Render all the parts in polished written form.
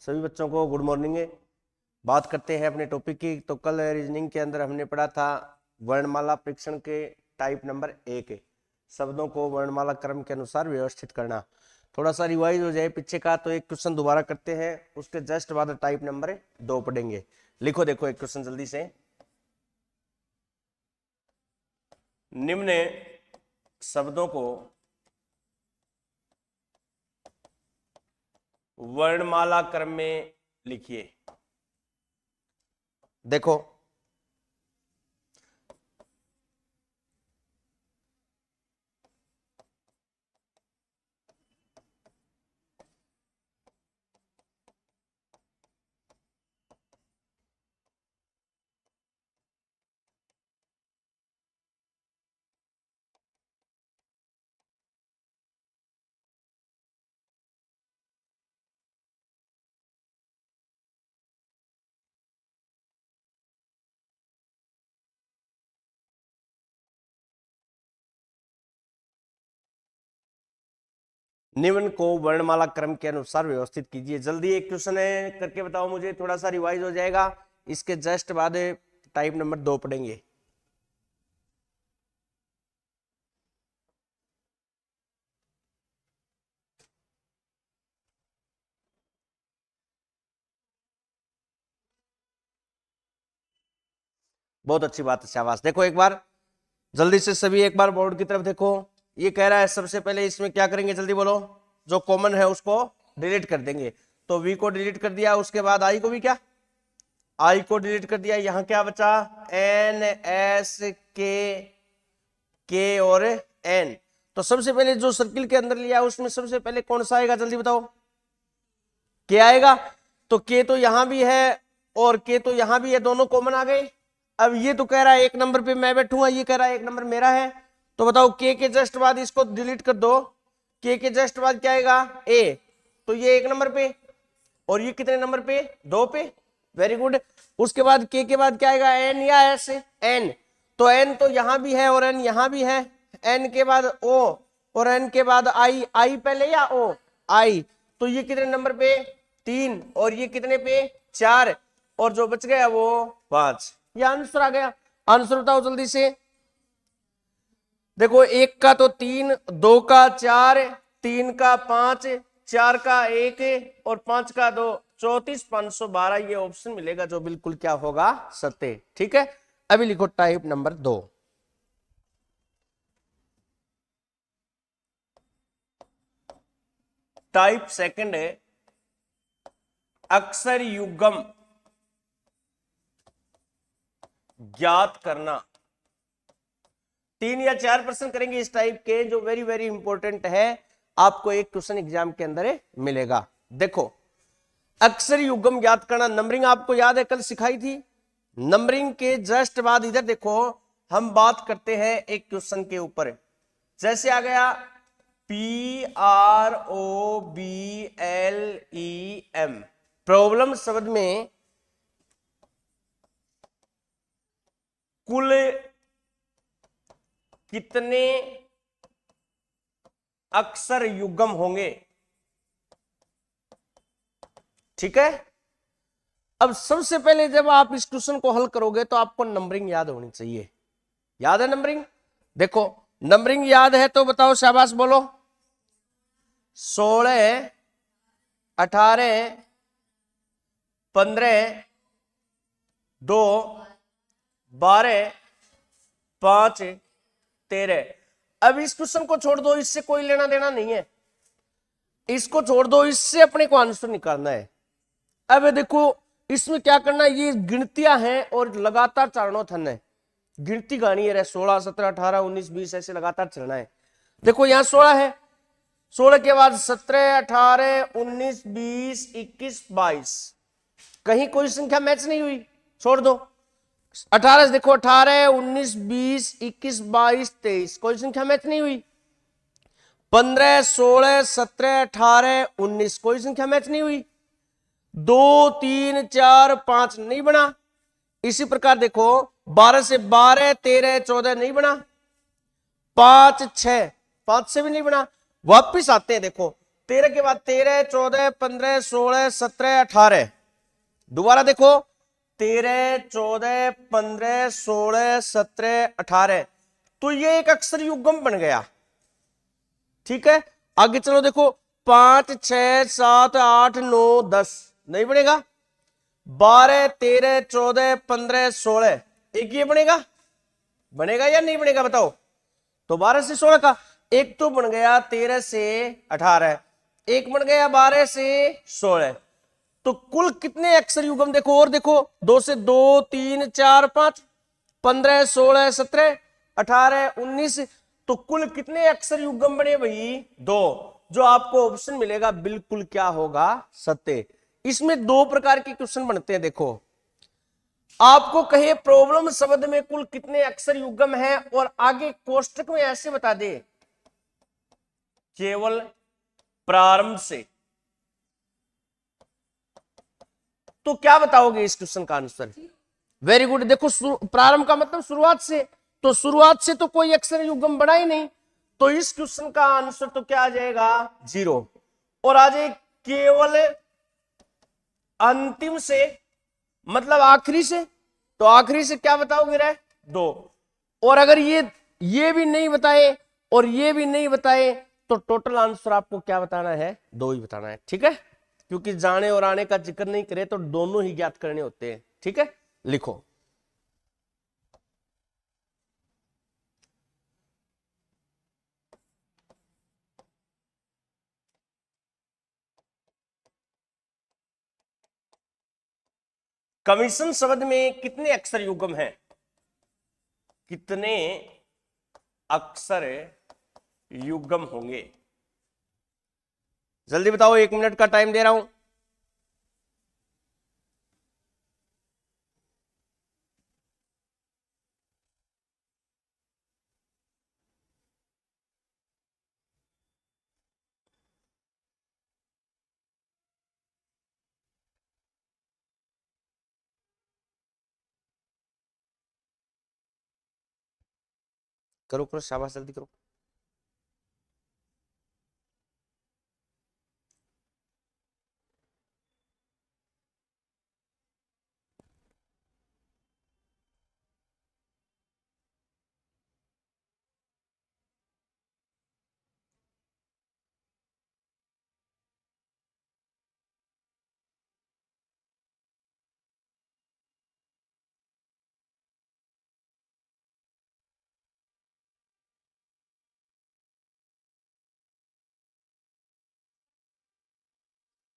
सभी बच्चों को गुड मॉर्निंग। बात करते हैं अपने टॉपिक की। तो कल रीजनिंग के अंदर हमने पढ़ा था वर्णमाला परीक्षण के टाइप नंबर 1, शब्दों को वर्णमाला क्रम के अनुसार व्यवस्थित करना। थोड़ा सा रिवाइज हो जाए पीछे का, तो एक क्वेश्चन दोबारा करते हैं, उसके जस्ट बाद टाइप नंबर 2 पढ़ेंगे। लिखो देखो एक क्वेश्चन जल्दी से। निम्न शब्दों को वर्णमाला क्रम में लिखिए। देखो निम्न को वर्णमाला क्रम के अनुसार व्यवस्थित कीजिए। जल्दी एक क्वेश्चन है करके बताओ मुझे, थोड़ा सा रिवाइज हो जाएगा। इसके जस्ट बाद टाइप नंबर 2 पढ़ेंगे। बहुत अच्छी बात है, शाबाश। देखो एक बार जल्दी से सभी एक बार बोर्ड की तरफ देखो। ये कह रहा है सबसे पहले इसमें क्या करेंगे, जल्दी बोलो। जो कॉमन है उसको डिलीट कर देंगे। तो वी को डिलीट कर दिया, उसके बाद आई को भी क्या, आई को डिलीट कर दिया। यहां क्या बचा, एन एस के और एन। तो सबसे पहले जो सर्किल के अंदर लिया उसमें सबसे पहले कौन सा आएगा, जल्दी बताओ। के आएगा। तो के तो यहां भी है और के तो यहां भी है, दोनों कॉमन आ गए। अब ये तो कह रहा है एक नंबर पे मैं बैठूंगा, ये कह रहा है एक नंबर मेरा है। तो बताओ के जस्ट बाद इसको डिलीट कर दो। के जस्ट बाद क्या आएगा, ए। तो ये एक नंबर पे और ये कितने नंबर पे, 2 पे। Very good. उसके बाद के बाद क्या आएगा, एन या एस, एन। तो एन तो यहां भी है और एन यहां भी है। एन के बाद ओ और एन के बाद आई। आई पहले या ओ, आई। तो ये कितने नंबर पे, 3 और ये कितने पे, 4 और जो बच गया वो 5। ये आंसर आ गया। आंसर बताओ जल्दी से। देखो 1 का तो 3, 2 का 4, 3 का 5, 4 का 1 और 5 का 2, 34,512 ये ऑप्शन मिलेगा जो बिल्कुल क्या होगा, सत्य। ठीक है। अभी लिखो टाइप नंबर 2। टाइप सेकंड है अक्षर युग्म ज्ञात करना। 3 या 4 प्रश्न करेंगे इस टाइप के, जो वेरी वेरी इंपॉर्टेंट है। आपको एक क्वेश्चन एग्जाम के अंदर मिलेगा। देखो अक्षर युग्म ज्ञात करना। नंबरिंग आपको याद है कल सिखाई थी। नंबरिंग के जस्ट बाद इधर देखो, हम बात करते हैं एक क्वेश्चन के ऊपर। जैसे आ गया PROBLEM, प्रॉब्लम शब्द में कुल कितने अक्षर युग्म होंगे। ठीक है। अब सबसे पहले जब आप इस क्वेश्चन को हल करोगे तो आपको नंबरिंग याद होनी चाहिए। याद है नंबरिंग? देखो नंबरिंग याद है तो बताओ, शाबाश बोलो। 16, 18, 15, 2, 12, 5, 13। अब इस क्वेश्चन को छोड़ दो, इससे कोई लेना देना नहीं है। इसको छोड़ दो, इससे अपने को आंसर निकालना है। अब देखो इसमें क्या करना है, ये गिनतियां हैं और लगातार चारणोथन है। गिनती गानी है, 16, 17, 18, 19, 20 ऐसे लगातार चलना है। देखो यहां 16 है, 16 के बाद 17, 18, 19, 20, 21, 22। कहीं कोई संख्या मैच नहीं हुई, छोड़ दो। 18 देखो, 18, 19, 20, 21, 22, 23, कोई संख्या मैच नहीं हुई। 15, 16, 17, 18, 19, कोई संख्या मैच नहीं हुई। 2, 3, 4, 5 नहीं बना। इसी प्रकार देखो 12 से 12, 13, 14 नहीं बना। 5, 6, 5 से भी नहीं बना। वापिस आते हैं, देखो 13 के बाद 13, 14, 15, 16, 17, 18। दोबारा देखो 13, 14, 15, 16, 17, 18। तो ये एक अक्षर युग्म बन गया। ठीक है, आगे चलो देखो 5, 6, 7, 8, 9, 10 नहीं बनेगा। 12, 13, 14, 15, 16 एक ये बनेगा, बनेगा या नहीं बनेगा बताओ। तो 12 से 16 का एक तो बन गया 13 से 18, एक बन गया 12 से 16। तो कुल कितने अक्षर युग्म देखो, और देखो 2 से 2, 3, 4, 5, 15, 16, 17, 18, 19। तो कुल कितने अक्षर युग्म बने भाई? 2। जो आपको ऑप्शन मिलेगा बिल्कुल क्या होगा? सत्य। इसमें 2 प्रकार के क्वेश्चन बनते हैं। देखो आपको कहे प्रॉब्लम शब्द में कुल कितने अक्षर युग्म हैं, और आगे कोष्टक में ऐसे बता दे केवल प्रारंभ से, तो क्या बताओगे इस क्वेश्चन का आंसर? Very good. देखो प्रारंभ का मतलब शुरुआत से, तो शुरुआत से तो कोई अक्षर युग्म बना ही नहीं, तो इस क्वेश्चन का आंसर तो क्या आ जाएगा? 0। और आ जाए केवल अंतिम से, मतलब आखिरी से, तो आखिरी से क्या बताओगे रे? 2। और अगर ये भी नहीं बताए और ये भी नहीं बताए, तो टोटल आंसर आपको क्या बताना है? 2 ही बताना है। ठीक है, क्योंकि जाने और आने का जिक्र नहीं करे तो दोनों ही ज्ञात करने होते हैं। ठीक है, लिखो। कमीशन शब्द में कितने अक्षर युग्म हैं? कितने अक्षर युग्म होंगे? जल्दी बताओ, 1 मिनट का टाइम दे रहा हूं। करो करो, शाबाश, जल्दी करो।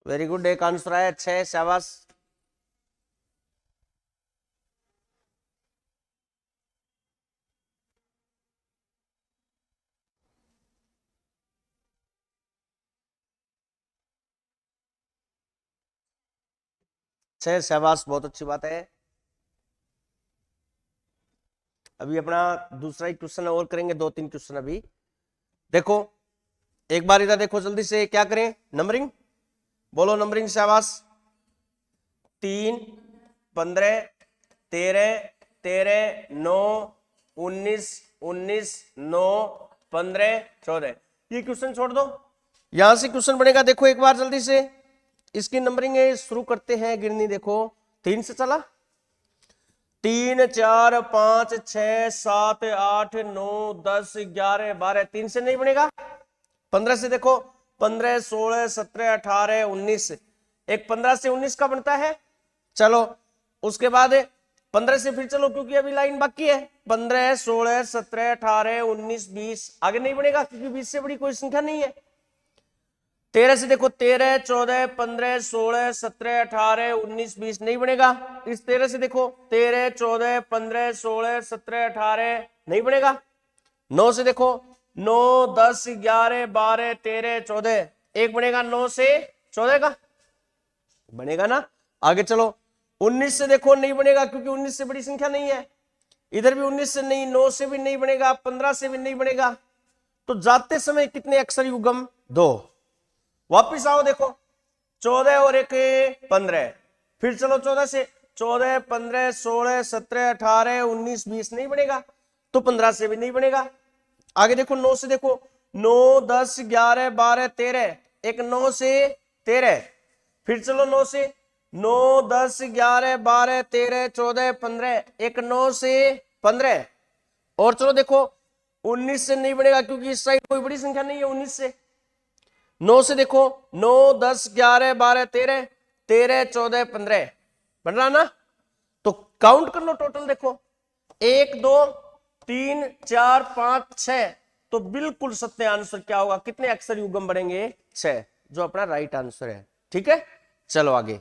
वेरी गुड, एक आंसर आया, 6, शाबाश। छह, शाबाश, बहुत अच्छी बात है। अभी अपना दूसरा ही क्वेश्चन और करेंगे, 2-3 क्वेश्चन अभी। देखो एक बार इधर देखो, जल्दी से क्या करें? नंबरिंग बोलो, नंबरिंग, शाबाश। 3, 15, 13, 13, 9, 19, 19, 9, 15, 14। ये क्वेश्चन छोड़ दो, यहां से क्वेश्चन बनेगा। देखो एक बार जल्दी से इसकी नंबरिंग शुरू करते हैं गिननी। देखो 3 से चला, 3, 4, 5, 6, 7, 8, 9, 10, 11, 12। 3 से नहीं बनेगा। 15 से देखो, 15, 16, 17, 18, 19। एक 15 से 19 का बनता है। चलो उसके बाद 15 से फिर चलो, क्योंकि अभी लाइन बाकी है। 15, 16, 17, 18, 19, 20 आगे नहीं बनेगा, क्योंकि 20 से बड़ी कोई संख्या नहीं है। 13 से देखो, 13, 14, 15, 16, 17, 18, 19, 20 नहीं बनेगा। इस 13 से देखो, 13, 14, 15, 16, 17, 18 नहीं बनेगा। 9 से देखो, 9, 10, 11, 12, 13, 14 एक बनेगा। 9 से 14 का बनेगा ना। आगे चलो 19 से देखो, नहीं बनेगा, क्योंकि 19 से बड़ी संख्या नहीं है। इधर भी 19 से नहीं, 9 से भी नहीं बनेगा, 15 से भी नहीं बनेगा। तो जाते समय कितने अक्षर युग्म? 2। वापिस आओ, देखो 14 और 1, 15। फिर चलो 14 से, 14, 15, 16, 17, 18, 19, 20 नहीं बनेगा, तो 15 से भी नहीं बनेगा। आगे देखो 9 से देखो, 9, 10, 11, 12, 13 एक 9 से 13, फिर चलो 9 से 9 10 11 12 13 14 15, एक 9 से 15, और चलो देखो 19 से नहीं बनेगा क्योंकि इस साइड कोई बड़ी संख्या नहीं है। 19 से 9 से देखो 9 10 11 12 13 13 14 15 बन रहा ना। तो काउंट कर लो टोटल, देखो 1 2 3 4 5 6, तो बिल्कुल सत्य आंसर क्या होगा, कितने अक्षर युग्म बढ़ेंगे 6, जो अपना राइट आंसर है। ठीक है, चलो आगे।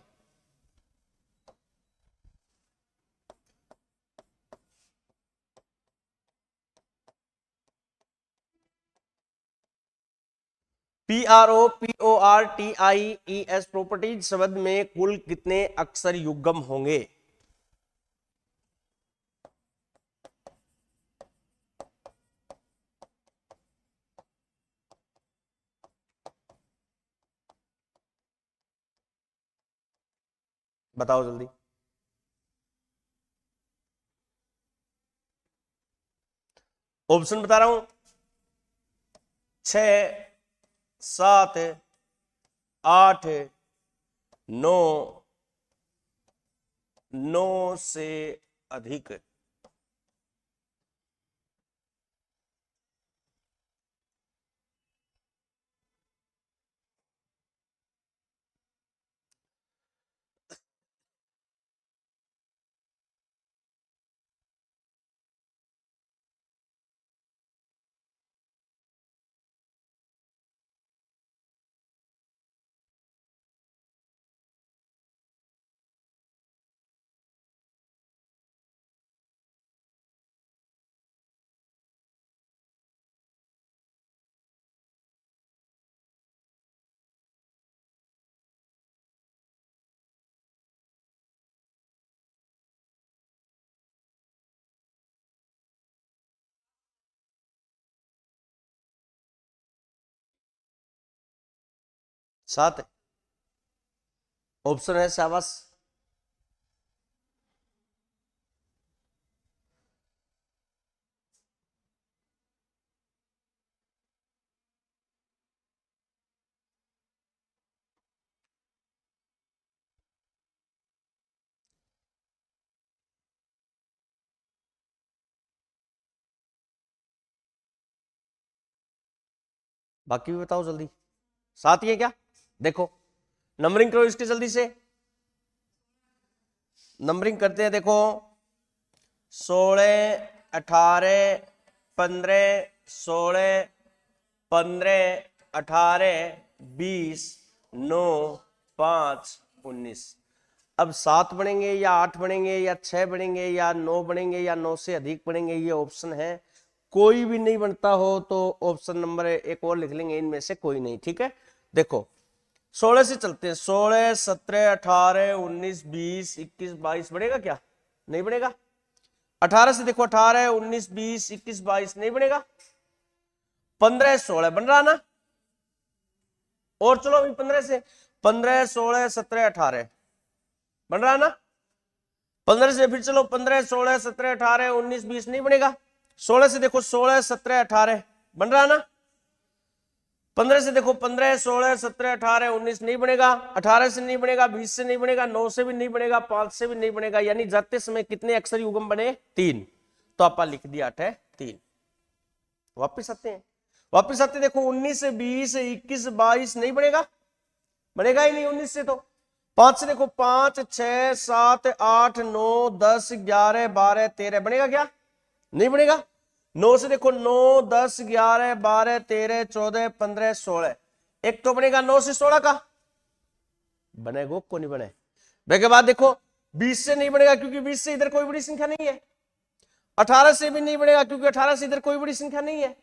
PROPORTIES प्रॉपर्टीज शब्द में कुल कितने अक्षर युग्म होंगे? बताओ जल्दी। ऑप्शन बता रहा हूं, 6 7 8 9, 9 से अधिक। सात ऑप्शन है, शाबाश। बाकी भी बताओ जल्दी। सात ही है क्या? देखो नंबरिंग करो इसके जल्दी से, नंबरिंग करते हैं। देखो 16 18 15 16 15 18 20 9 5 19। अब 7 बनेंगे या 8 बनेंगे या 6 बनेंगे या 9 बनेंगे या 9 से अधिक बनेंगे, ये ऑप्शन है। कोई भी नहीं बनता हो तो ऑप्शन नंबर एक और लिख लेंगे, इनमें से कोई नहीं। ठीक है, देखो 16 से चलते हैं। 16 17 18 19 20 21 22 बढ़ेगा क्या? नहीं बढ़ेगा। 18 से देखो 18 19 20 21 22 नहीं बढ़ेगा। 15 16 बन रहा ना। और चलो अभी 15 से 15 16 17 18 बन रहा ना। 15 से फिर चलो 15 16 17 18 19 20 नहीं बनेगा। 16 से देखो 16 17 18 बन रहा ना। 15 से देखो 15 16 17 18 19 नहीं बनेगा। 18 से नहीं बनेगा, 20 से नहीं बनेगा, 9 से भी नहीं बनेगा, 5 से भी नहीं बनेगा। यानी जाते समय कितने अक्षर युग्म बने? 3। तो आपा लिख दिया 8 है 3। वापिस आते हैं, वापिस आते देखो 19 से 20 21 22 नहीं बनेगा, बनेगा ही नहीं 19 से। तो 5 से देखो 5 6 7 8 9 10 11 12 13 बनेगा क्या? नहीं बनेगा। 9 से देखो 9 10 11 12 13 14 15 16, एक तो बनेगा 9 से 16 का, बनेगा को नहीं बने। के बाद देखो 20 से नहीं बनेगा क्योंकि 20 से इधर कोई बड़ी संख्या नहीं है। 18 से भी नहीं बनेगा क्योंकि 18 से इधर कोई बड़ी संख्या नहीं है।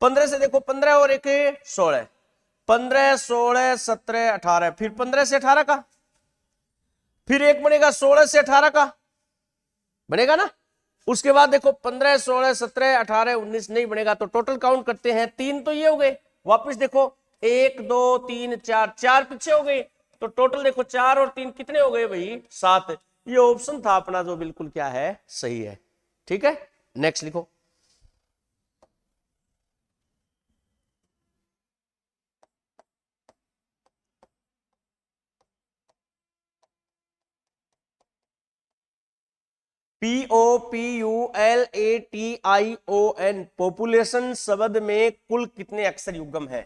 15 से देखो 15 और एक 16, 15 16 17 18, फिर 15 से 18 का, फिर एक बनेगा 16 से 18 का, बनेगा ना। उसके बाद देखो 15 16 17 18 19 नहीं बनेगा। तो टोटल काउंट करते हैं, 3 तो ये हो गए। वापस देखो 1 2 3 4, 4 पीछे हो गए। तो टोटल देखो 4 और 3 कितने हो गए भाई? 7। ये ऑप्शन था अपना जो बिल्कुल क्या है, सही है। ठीक है, नेक्स्ट लिखो। POPULATION, पॉपुलेशन शब्द में कुल कितने अक्षर युग्म है?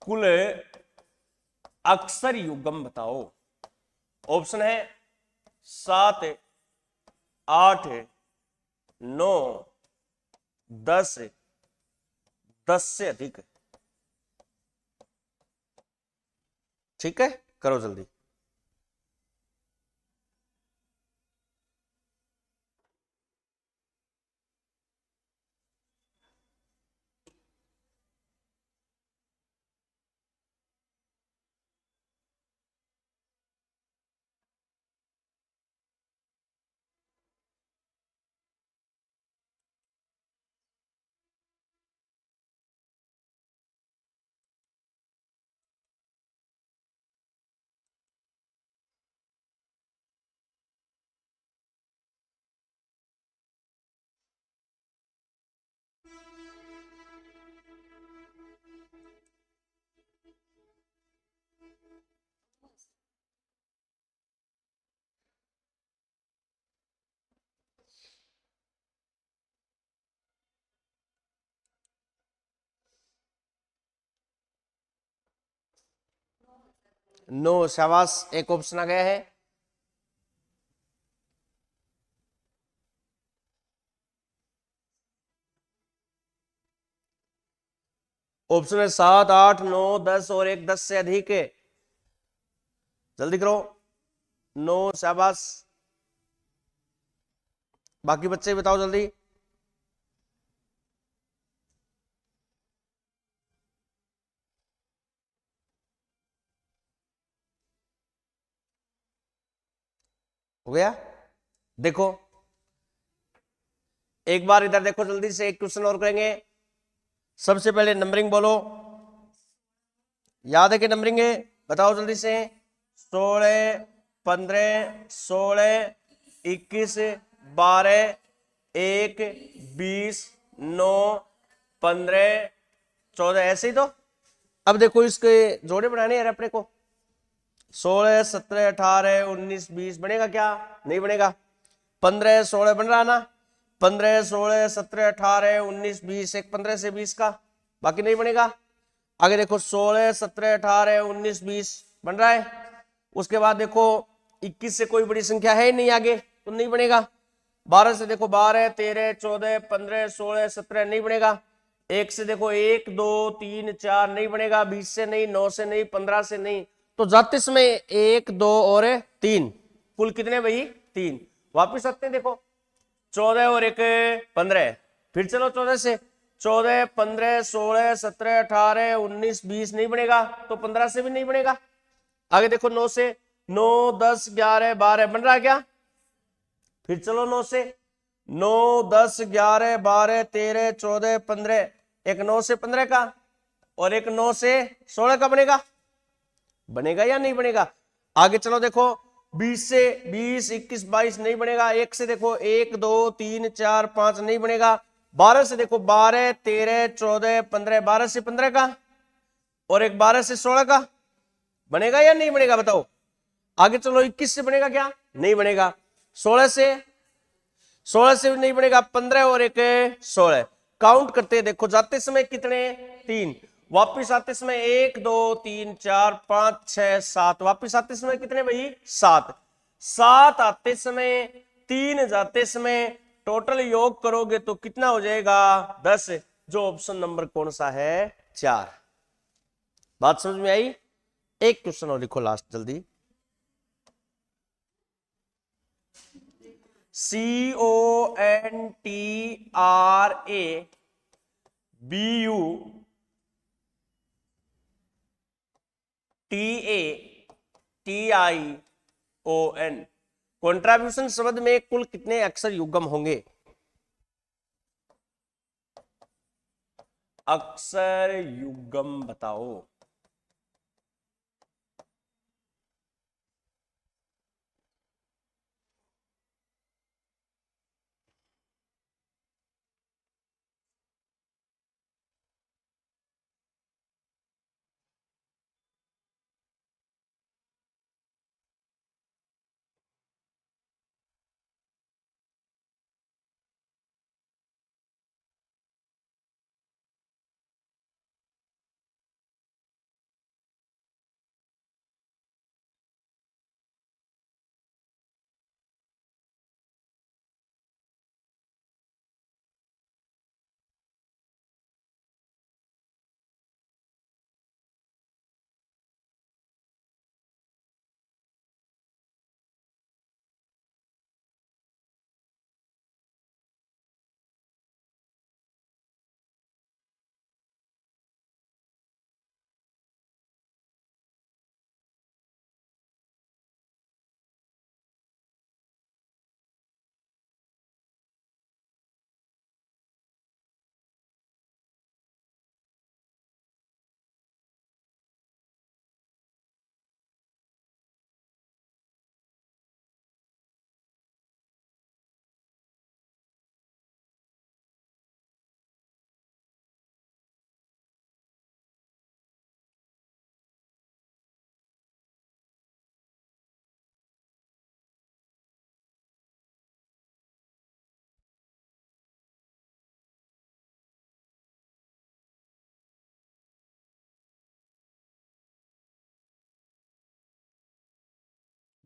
कुल अक्षर युग्म बताओ। ऑप्शन है 7, 8, 9, 10, 10 से अधिक। ठीक है, करो जल्दी। नो, शाबाश, एक ऑप्शन आ गया है। ऑप्शन है 7, 8, 9, 10 और एक 10 से अधिक है। जल्दी करो। नो, शाबाश। बाकी बच्चे बताओ जल्दी। हो गया? देखो, एक बार इधर देखो, जल्दी से एक क्वेश्चन और करेंगे। सबसे पहले नंबरिंग बोलो। याद है कि नंबरिंग है? बताओ जल्दी से। 16, 15, 16, 21, 12, 1, 20, 9, 15, 14, ऐसे ही तो। अब देखो, इसके जोड़े बनाने हैं अपने को। 16, 17, 18, 19, 20 बनेगा क्या? नहीं बनेगा। 15, 16 बन रहा ना? 15, 16, 17, 18, 19, 20, एक 15 से 20 का, बाकी नहीं बनेगा। आगे देखो, 16, 17, 18, 19, 20 बन रहा है। उसके बाद देखो 21 से कोई बड़ी संख्या है ही नहीं आगे, तो नहीं बनेगा। 12 से देखो 12, 13, 14, 15, 16, 17 नहीं बनेगा। 1 से देखो 1, 2, 3, 4 नहीं बनेगा। 20 से नहीं, 9 से नहीं, 15 से नहीं। तो जाते समय 1, 2 और 3, कुल कितने भाई? 3। वापिस आते हैं, देखो 14 और 1, 15। फिर चलो 14 से, 14, 15, 16, 17, 18, 19, 20 नहीं बनेगा, तो 15 से भी नहीं बनेगा। आगे देखो 9 से, 9, 10, 11, 12 बन रहा है क्या? फिर चलो 9 से, 9, 10, 11, 12, 13, 14, 15, एक 9 से 15 का और एक 9 से 16 का बनेगा। बनेगा या नहीं बनेगा? आगे चलो देखो, 20 से 20, 21, 22 नहीं बनेगा। 1 से देखो 1, 2, 3, 4, 5 नहीं बनेगा। 12 से देखो 12, 13, 14, 15, 12 से 15 का और एक 12 से 16 का, बनेगा या नहीं बनेगा? बताओ। आगे चलो 21 से बनेगा क्या? नहीं बनेगा। 16 से भी नहीं बनेगा। 15 और एक 16, काउंट करते देखो, जाते समय कितने? 3। वापिस आते समय 1, 2, 3, 4, 5, 6, 7। वापिस आते समय कितने भाई? 7। 7 आते समय, 3 जाते समय, टोटल योग करोगे तो कितना हो जाएगा? 10। जो ऑप्शन नंबर कौन सा है? 4। बात समझ में आई? एक क्वेश्चन और लिखो लास्ट जल्दी। CONTRABUTION, कॉन्ट्रीब्यूशन शब्द में कुल कितने अक्षर युग्म होंगे? अक्षर युग्म बताओ।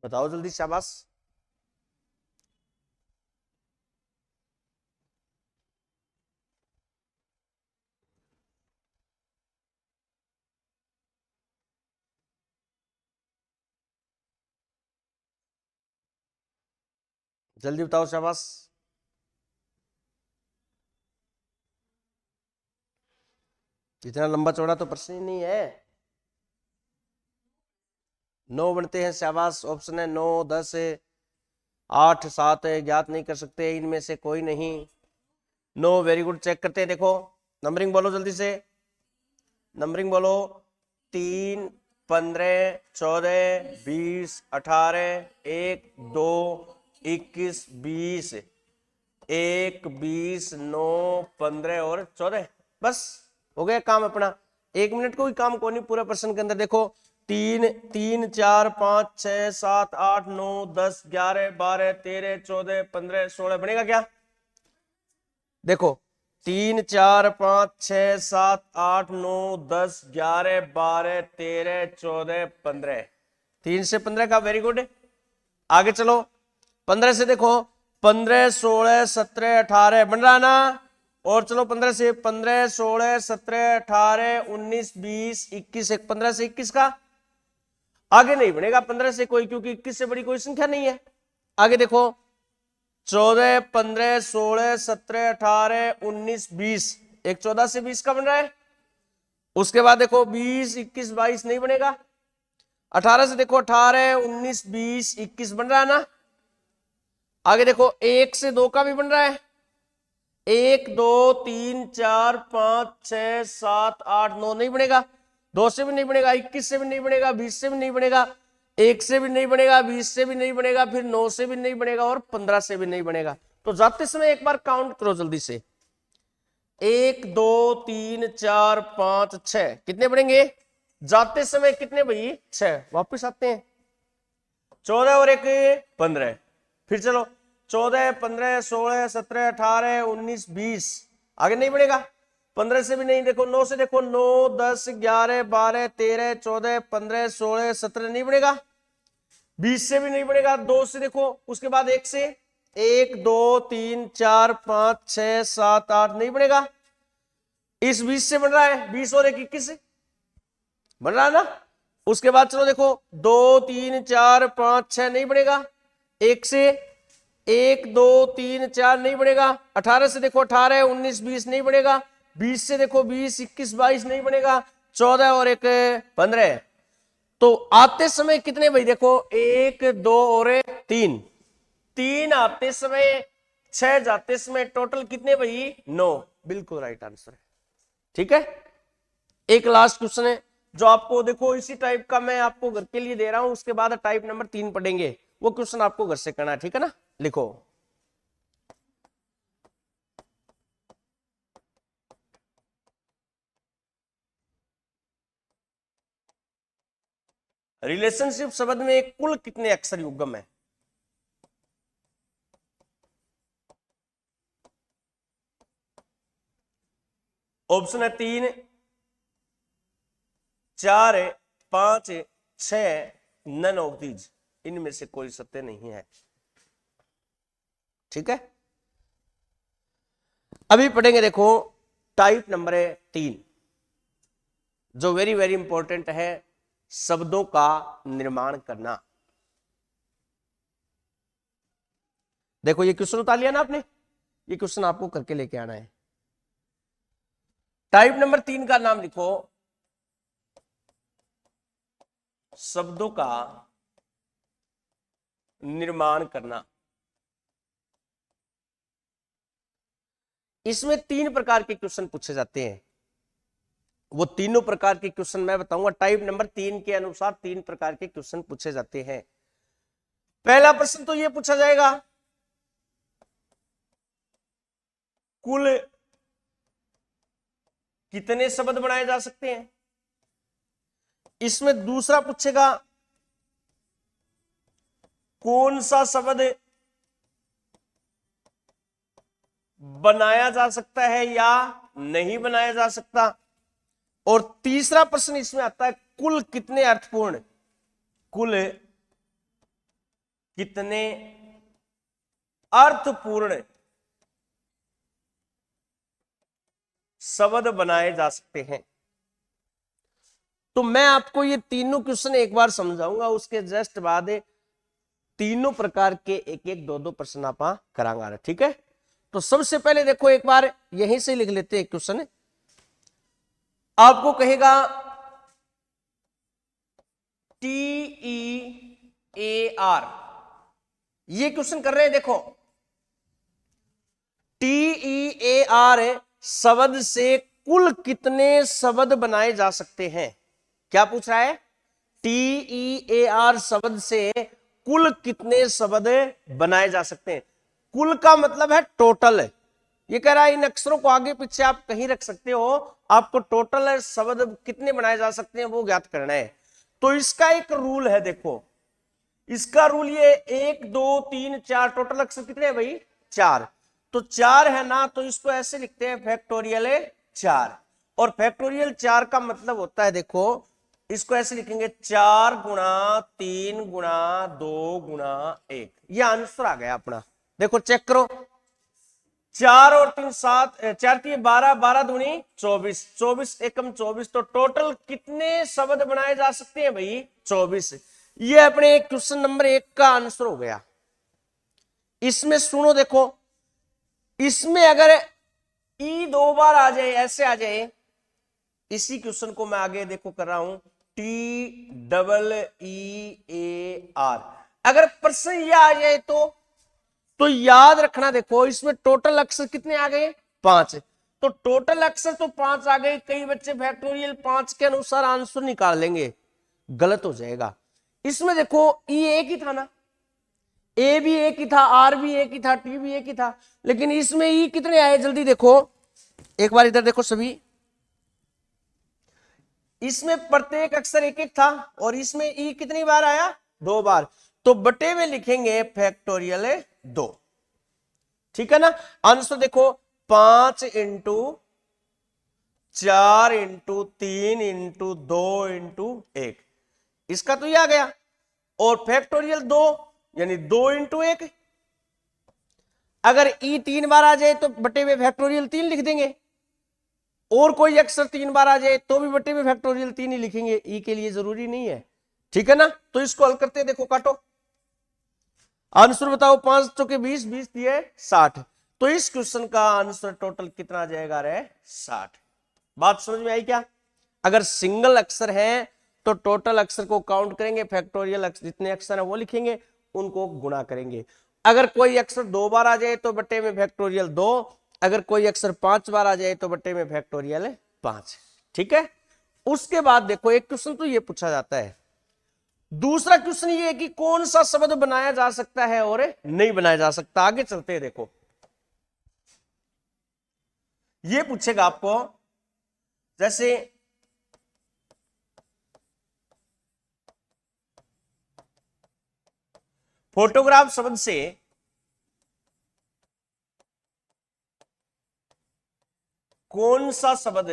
बताओ जल्दी, शाबाश। जल्दी बताओ, शाबाश। इतना लंबा चौड़ा तो प्रश्न ही नहीं है। 9 बनते हैं, शाबाश। ऑप्शन है 9, 10 है, 8, 7 है, ज्ञात नहीं कर सकते इनमें से कोई नहीं। 9, वेरी गुड। चेक करते हैं, देखो नंबरिंग बोलो जल्दी से, नंबरिंग बोलो। 3, 15, 14, 20, 18, 1, 2, 21, 20, 1, 20, 9, 15 और 14। बस हो गया काम अपना। 1 मिनट कोई काम को नहीं पूरा प्रश्न के अंदर। देखो 3, 3, 4, 5, 6, 7, 8, 9, 10, 11, 12, 13, 14, 15, 16 बनेगा क्या? देखो 3, 4, 5, 6, 7, 8, 9, 10, 11, 12, 13, 14, 15। 3 से 15 का, वेरी गुड। आगे चलो 15 से, देखो 15, 16, 17, 18 बन रहा ना। और चलो 15 से, 15, 16, 17, 18, 19, 20, 21, 15 से 21 का आगे नहीं बनेगा 15 से कोई, क्योंकि 21 से बड़ी कोई संख्या नहीं है। आगे देखो 14, 15, 16, 17, 18, 19, 20, एक 14 से 20 का बन रहा है। उसके बाद देखो 20, 21, 22 नहीं बनेगा। 18 से देखो 18, 19, 20, 21 बन रहा है ना। आगे देखो 1 से 2 का भी बन रहा है। 1, 2, 3, 4, 5, 6, 7, 8, 9 नहीं बनेगा। 2 से भी नहीं बनेगा, 21 से भी नहीं बनेगा, 20 से भी नहीं बनेगा, 1 से भी नहीं बनेगा, 20 से भी नहीं बनेगा, फिर 9 से भी नहीं बनेगा और 15 से भी नहीं बनेगा। तो जाते समय एक बार काउंट करो जल्दी से। 1, 2, 3, 4, 5, 6 कितने बनेंगे जाते समय? कितने भाई? 6। वापिस आते हैं 14 और 1, 15। फिर चलो 14, 15, 16, 17, 18, 19, 20 आगे नहीं बढ़ेगा। 15 से भी नहीं। देखो 9 से, देखो 9, 10, 11, 12, 13, 14, 15, 16, 17 नहीं बढ़ेगा। 20 से भी नहीं बढ़ेगा। 2 से देखो, उसके बाद 1 से, 1, 2, 3, 4, 5, 6, 7, 8 नहीं बढ़ेगा। इस 20 से बन रहा है 20 और 1, 21 से बन रहा है ना। उसके बाद चलो देखो 2, 3, 4, 5, 6 नहीं बढ़ेगा। 1 से, 1, 2, 3, 4 नहीं बढ़ेगा। 18 से देखो 18, 19, 20 नहीं बढ़ेगा। 20 से देखो 20, 21, 22 नहीं बढ़ेगा। 14 और 1, 15। तो आते समय कितने भाई? देखो 1, 2 और 3, 3 आते समय, 6 जाते समय, टोटल कितने भाई? 9। बिल्कुल राइट आंसर है। ठीक है। एक लास्ट क्वेश्चन है जो आपको, देखो इसी टाइप का मैं आपको घर के लिए दे रहा हूं, उसके बाद टाइप नंबर 3 पढ़ेंगे। वो क्वेश्चन आपको घर से करना है, ठीक है ना। लिखो, रिलेशनशिप शब्द में कुल कितने अक्षर युग्म है? ऑप्शन है 3, 4, 5, 6, नन ऑफ दीज, इनमें से कोई सत्य नहीं है। ठीक है। अभी पढ़ेंगे, देखो टाइप नंबर 3, जो वेरी वेरी इंपॉर्टेंट है, शब्दों का निर्माण करना। देखो ये क्वेश्चन उतार लिया ना आपने, ये क्वेश्चन आपको करके लेके आना है। टाइप नंबर 3 का नाम लिखो, शब्दों का निर्माण करना। इसमें 3 प्रकार के क्वेश्चन पूछे जाते हैं। वो तीनों प्रकार के क्वेश्चन मैं बताऊंगा। टाइप नंबर 3 के अनुसार 3 प्रकार के क्वेश्चन पूछे जाते हैं। पहला प्रश्न तो यह पूछा जाएगा, कुल कितने शब्द बनाए जा सकते हैं। इसमें दूसरा पूछेगा, कौन सा शब्द बनाया जा सकता है या नहीं बनाया जा सकता। और तीसरा प्रश्न इसमें आता है, कुल कितने अर्थपूर्ण, कुल कितने अर्थपूर्ण शब्द बनाए जा सकते हैं। तो मैं आपको ये तीनों क्वेश्चन एक बार समझाऊंगा, उसके जस्ट बाद तीनों प्रकार के एक एक दो दो प्रश्न आप करांगा, ठीक है। तो सबसे पहले देखो एक बार यहीं से लिख लेते हैं क्वेश्चन। आपको कहेगा TEAR, ये क्वेश्चन कर रहे हैं, देखो TEAR शब्द से कुल कितने शब्द बनाए जा सकते हैं। क्या पूछ रहा है, TEAR शब्द से कुल कितने शब्द बनाए जा सकते हैं। कुल का मतलब है टोटल है, ये कह रहा है इन अक्षरों को आगे पीछे आप कहीं रख सकते हो, आपको टोटल शब्द कितने बनाए जा सकते हैं वो ज्ञात करना है। तो इसका एक रूल है, देखो इसका रूल ये 1 2 3 4 टोटल अक्षर कितने हैं भाई, 4। तो 4 है ना, तो इसको ऐसे लिखते हैं फैक्टोरियल 4। और फैक्टोरियल 4 का मतलब होता है, देखो इसको ऐसे लिखेंगे 4 गुणा 3 गुणा 2 गुणा 1। ये आंसर आ गया अपना, देखो चेक करो, 4 और 3 7, 4 3 12, 12 दूनी 24, 24 एकम 24। तो टोटल कितने शब्द बनाए जा सकते हैं भाई, 24। ये अपने क्वेश्चन नंबर 1 का आंसर हो गया। इसमें सुनो, देखो इसमें अगर ई 2 बार आ जाए, ऐसे आ जाए, इसी क्वेश्चन को मैं आगे देखो कर रहा हूं, TEEAR, अगर प्रश्न यह आ जाए तो याद रखना, देखो इसमें टोटल अक्षर कितने आ गए, 5। तो टोटल अक्षर तो 5 आ गए, कई बच्चे फैक्टोरियल 5 के अनुसार आंसर निकाल लेंगे, गलत हो जाएगा। इसमें देखो ई एक ही था ना, ए भी एक ही था, आर भी एक ही था, टी भी एक ही था, लेकिन इसमें ई कितने आए, जल्दी देखो एक बार इधर देखो सभी, इसमें प्रत्येक अक्षर एक एक था और इसमें ई कितनी बार आया, 2 बार। तो बटे में लिखेंगे फैक्टोरियल 2, ठीक है ना। आंसर देखो 5 इंटू 4 इंटू 3 इंटू 2 इंटू 1, इसका तो ये आ गया। और फैक्टोरियल 2 यानी 2 इंटू 1, अगर ई 3 बार आ जाए तो बटे में फैक्टोरियल 3 लिख देंगे, और कोई अक्षर 3 बार आ जाए तो भी बटे में फैक्टोरियल 3 ही लिखेंगे, ई के लिए जरूरी नहीं है, ठीक है ना। तो इसको हल करते हैं, देखो काटो, आंसर बताओ, 5 चौके 20, 20 दिए 60। तो इस क्वेश्चन का आंसर टोटल कितना आ जाएगा रे, 60। बात समझ में आई क्या। अगर सिंगल अक्षर है तो टोटल अक्षर को काउंट करेंगे, फैक्टोरियल जितने अक्षर है वो लिखेंगे, उनको गुणा करेंगे। अगर कोई अक्षर 2 बार आ जाए तो बटे में फैक्टोरियल 2, अगर कोई अक्षर 5 बार आ जाए तो बटे में फैक्टोरियल 5, ठीक है। उसके बाद देखो एक क्वेश्चन तो ये पूछा जाता है, दूसरा क्वेश्चन ये है कि कौन सा शब्द बनाया जा सकता है और नहीं बनाया जा सकता। आगे चलते हैं, देखो ये पूछेगा आपको, जैसे फोटोग्राफ शब्द से कौन सा शब्द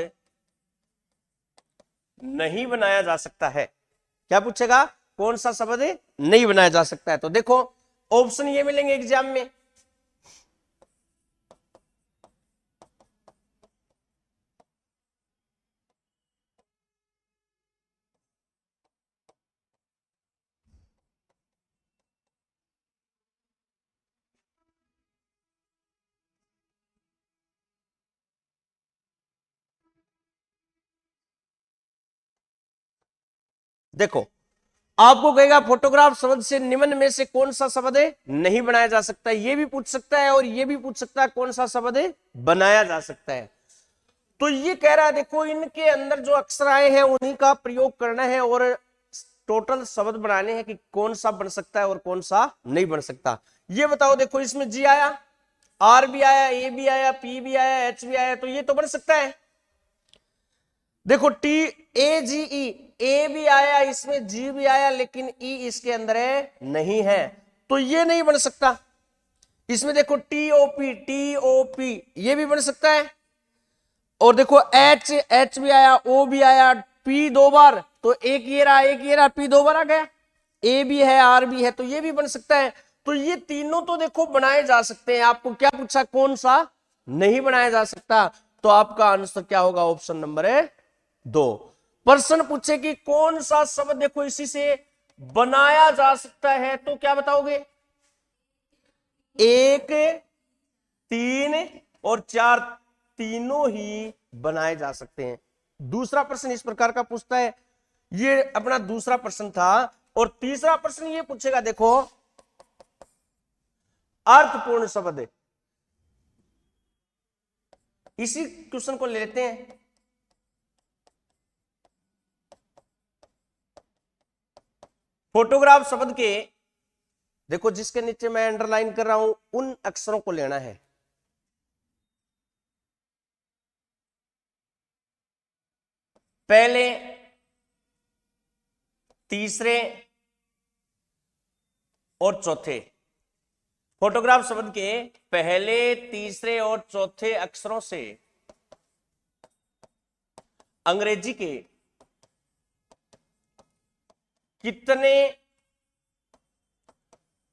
नहीं बनाया जा सकता है। क्या पूछेगा, कौन सा शब्द नहीं बनाया जा सकता है। तो देखो ऑप्शन ये मिलेंगे एग्जाम में, देखो आपको कहेगा फोटोग्राफ शब्द से निम्न में से कौन सा शब्द नहीं बनाया जा सकता है। ये भी पूछ सकता है और ये भी पूछ सकता है कौन सा शब्द बनाया जा सकता है। तो ये कह रहा है देखो इनके अंदर जो अक्षर आए हैं उन्हीं का प्रयोग करना है और टोटल शब्द बनाने हैं कि कौन सा बन सकता है और कौन सा नहीं बन सकता। ये बताओ, देखो इसमें जी आया, आर भी आया, ए भी आया, पी भी आया, एच भी आया, तो ये तो बन सकता है। देखो टी ए जी ई, ए भी आया, इसमें जी भी आया, लेकिन ई इसके अंदर है नहीं है, तो ये नहीं बन सकता। इसमें देखो टी ओ पी ये भी बन सकता है। और देखो एच भी आया, ओ भी आया, पी 2 बार, तो एक ये रहा, पी 2 बार आ गया। ए भी है, आर भी है, तो ये भी बन सकता है। तो ये तीनों तो देखो बनाए जा सकते हैं। आपको क्या पूछा, कौन सा नहीं बनाया जा सकता? तो आपका आंसर क्या होगा? ऑप्शन नंबर है 2। प्रश्न पूछे कि कौन सा शब्द देखो इसी से बनाया जा सकता है, तो क्या बताओगे? 1, 3 और 4 तीनों ही बनाए जा सकते हैं। दूसरा प्रश्न इस प्रकार का पूछता है, ये अपना दूसरा प्रश्न था। और तीसरा प्रश्न ये पूछेगा, देखो अर्थपूर्ण शब्द, इसी क्वेश्चन को लेते हैं। फोटोग्राफ शब्द के देखो, जिसके नीचे मैं अंडरलाइन कर रहा हूं, उन अक्षरों को लेना है। पहले, तीसरे और चौथे। फोटोग्राफ शब्द के पहले, तीसरे और चौथे अक्षरों से अंग्रेजी के कितने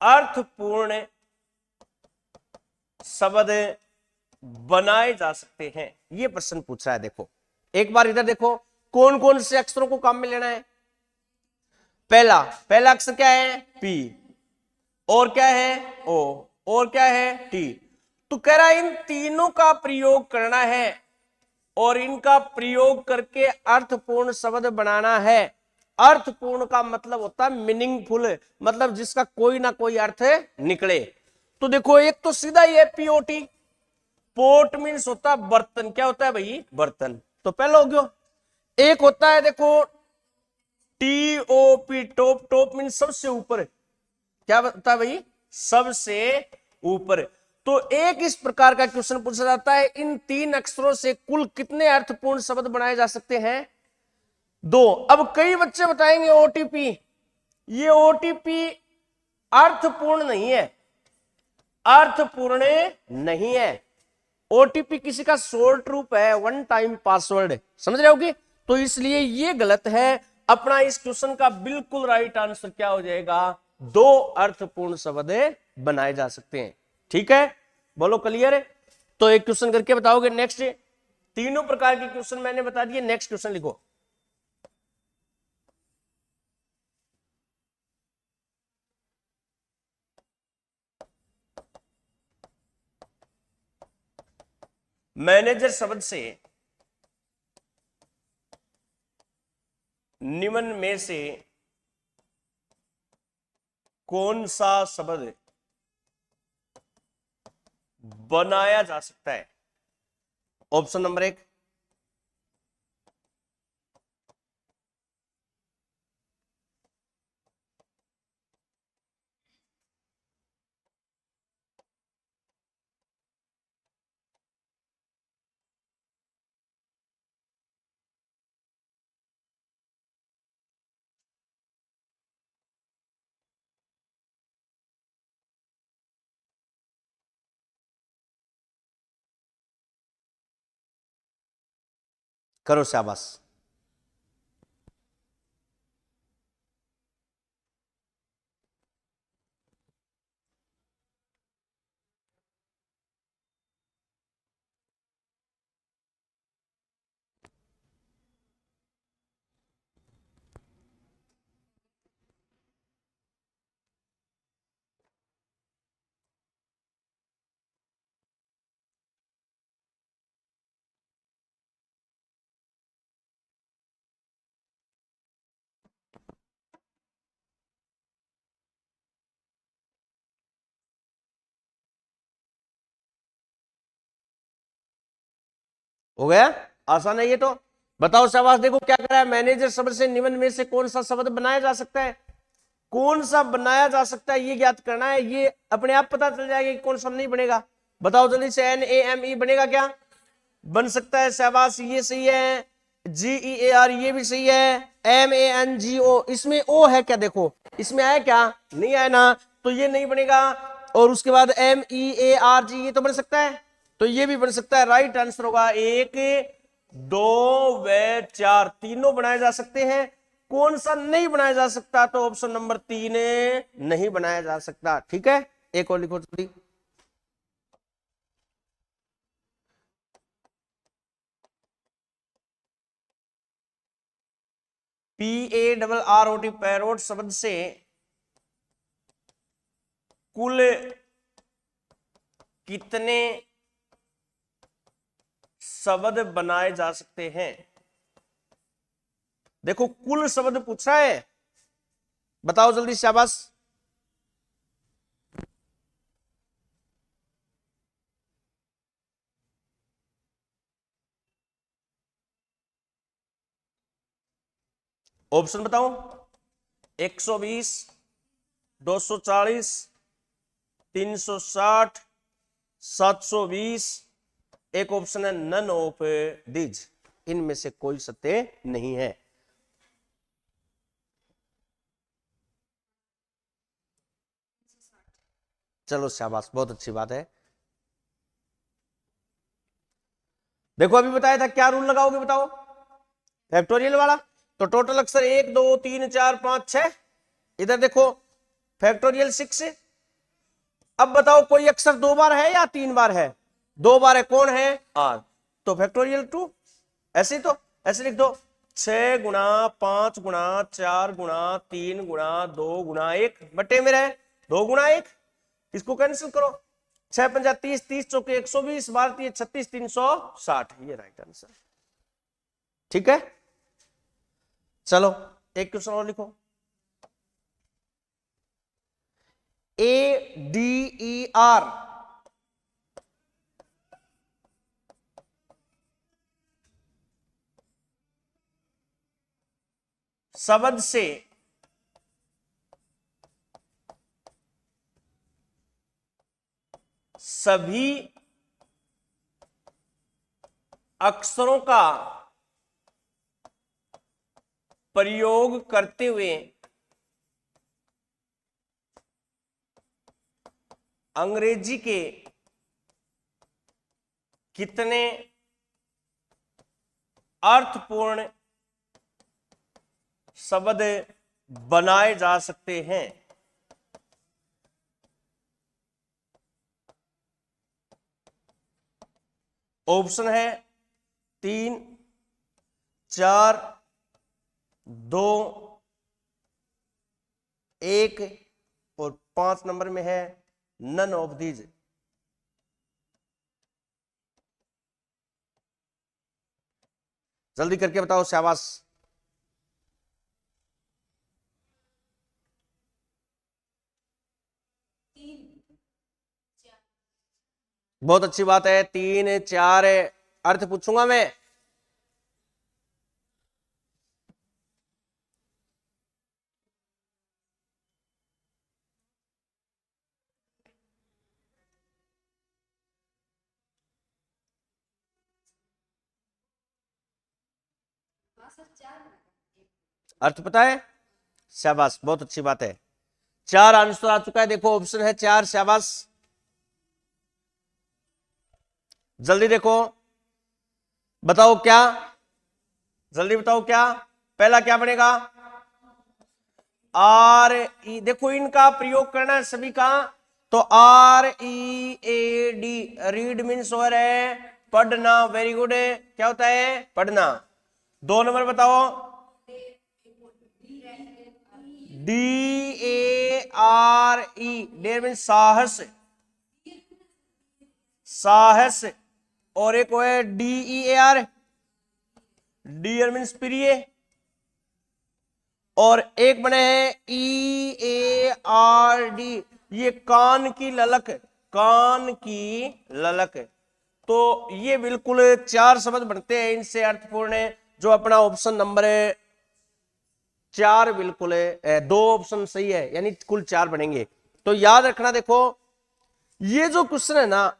अर्थपूर्ण शब्द बनाए जा सकते हैं, यह प्रश्न पूछ रहा है। देखो एक बार इधर देखो, कौन कौन से अक्षरों को काम में लेना है। पहला अक्षर क्या है? पी। और क्या है? ओ। और क्या है? टी। तो कह रहा है इन तीनों का प्रयोग करना है और इनका प्रयोग करके अर्थपूर्ण शब्द बनाना है। अर्थपूर्ण का मतलब होता है मीनिंगफुल, मतलब जिसका कोई ना कोई अर्थ निकले। तो देखो एक तो सीधा ही है पीओटी। पोट मीन्स होता है बर्तन। क्या होता है भाई? बर्तन। तो पहला हो गया। एक होता है देखो टीओपी, टॉप। टॉप मीन्स सबसे ऊपर। क्या होता है भाई? सबसे ऊपर। तो एक इस प्रकार का क्वेश्चन पूछा जाता है, इन तीन अक्षरों से कुल कितने अर्थपूर्ण शब्द बनाए जा सकते हैं? 2। अब कई बच्चे बताएंगे ओटीपी, ये ओटीपी अर्थपूर्ण नहीं है। अर्थपूर्ण नहीं है। ओटीपी किसी का शॉर्ट रूप है, वन टाइम पासवर्ड। समझ रहे हो कि? तो इसलिए ये गलत है। अपना इस क्वेश्चन का बिल्कुल राइट आंसर क्या हो जाएगा? 2 अर्थपूर्ण शब्द बनाए जा सकते हैं। ठीक है, बोलो क्लियर है? तो एक क्वेश्चन करके बताओगे। नेक्स्ट, तीनों प्रकार के क्वेश्चन मैंने बता दिए। नेक्स्ट क्वेश्चन लिखो। मैनेजर शब्द से निम्न में से कौन सा शब्द बनाया जा सकता है? ऑप्शन नंबर 1, करो शाबाश। हो गया? आसान है ये तो। बताओ शाबाश। देखो क्या करा है, मैनेजर शब्द से निम्न में से कौन सा शब्द बनाया जा सकता है? कौन सा बनाया जा सकता है ये ज्ञात करना है। ये अपने आप पता चल जाएगा कि कौन सा नहीं बनेगा। बताओ जल्दी से। NAME बनेगा क्या? बन सकता है। शाबाश, ये सही है। GEAR ये भी सही है। MANGO, इसमें ओ है क्या? देखो इसमें आया क्या? नहीं आया ना, तो ये नहीं बनेगा। और उसके बाद MEARG ये तो बन सकता है, तो ये भी बन सकता है। राइट आंसर होगा 1, 2 व 4 तीनों बनाए जा सकते हैं। कौन सा नहीं बनाया जा सकता? तो ऑप्शन नंबर 3 नहीं बनाया जा सकता। ठीक है, एक और लिखो जल्दी। PARROT पैरोट शब्द से कुल कितने शब्द बनाए जा सकते हैं? देखो कुल शब्द पूछा है, बताओ जल्दी, शाबाश। ऑप्शन बताओ। 120, 240, 360, 720। एक ऑप्शन है नन ऑफ दीज, इनमें से कोई सत्य नहीं है। चलो शाबाश, बहुत अच्छी बात है। देखो अभी बताया था, क्या रूल लगाओगे बताओ? फैक्टोरियल वाला। तो टोटल अक्षर 1 2 3 4 5 6। इधर देखो फैक्टोरियल 6। अब बताओ कोई अक्षर 2 बार है या 3 बार है? 2 बार है, कौन है? आर। तो फैक्टोरियल 2। ऐसे ही तो ऐसे लिख दो, 6 गुणा 5 गुणा 4 गुणा 3 गुणा 2 गुणा 1 बटे में रहे 2 गुणा 1। इसको कैंसिल करो, 6 पंजा 30, 30 चौके 120, 12 36, 360। ये राइट आंसर। ठीक है, चलो एक क्वेश्चन और लिखो। ADER शब्द से सभी अक्षरों का प्रयोग करते हुए अंग्रेजी के कितने अर्थपूर्ण शब्द बनाए जा सकते हैं? ऑप्शन है 3, 4, 2, 1 और 5 नंबर में है नन ऑफ दीज। जल्दी करके बताओ, शाबाश। बहुत अच्छी बात है, 3 4 अर्थ पूछूंगा मैं। अर्थ पता है? शाबाश, बहुत अच्छी बात है। 4 आंसर आ चुका है, देखो ऑप्शन है 4, शाबाश। जल्दी देखो, बताओ क्या, जल्दी बताओ क्या। पहला क्या बनेगा? RE। देखो इनका प्रयोग करना है सभी का। तो READ, रीड मीन्स हो रहा है पढ़ना। वेरी गुड है, क्या होता है? पढ़ना। 2 नंबर बताओ। DARE, डेयर मीन्स साहस, साहस। और एक वो है DEAR, डियर मीन्स प्रिय। और एक बने हैं EARD, ये कान की ललक, कान की ललक। तो ये बिल्कुल 4 शब्द बनते हैं, इनसे अर्थपूर्ण है जो अपना ऑप्शन नंबर 4 बिल्कुल है। 2 ऑप्शन सही है, यानी कुल 4 बनेंगे। तो याद रखना, देखो ये जो क्वेश्चन है ना,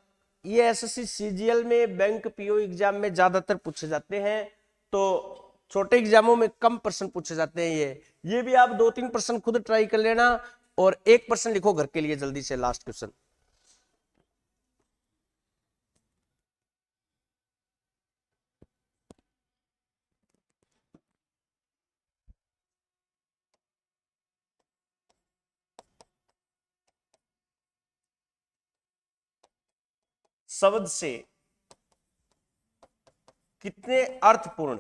ये एसएससी सीजीएल में, बैंक पीओ एग्जाम में ज्यादातर पूछे जाते हैं। तो छोटे एग्जामों में कम प्रश्न पूछे जाते हैं। ये भी आप 2-3 प्रश्न खुद ट्राई कर लेना, और 1 प्रश्न लिखो घर के लिए जल्दी से, लास्ट क्वेश्चन। शब्द से कितने अर्थपूर्ण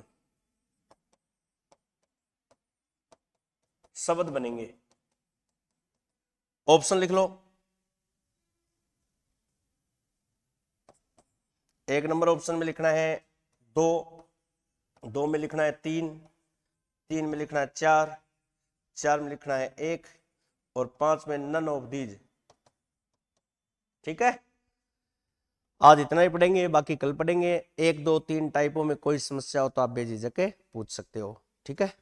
शब्द बनेंगे? ऑप्शन लिख लो। 1 नंबर ऑप्शन में लिखना है 2, 2 में लिखना है 3, 3 में लिखना है 4, 4 में लिखना है 1 और 5 में नन ऑफ दीज। ठीक है, आज इतना ही पढ़ेंगे, बाकी कल पढ़ेंगे। 1, 2, 3 टाइपों में कोई समस्या हो तो आप बेझिझक पूछ सकते हो। ठीक है।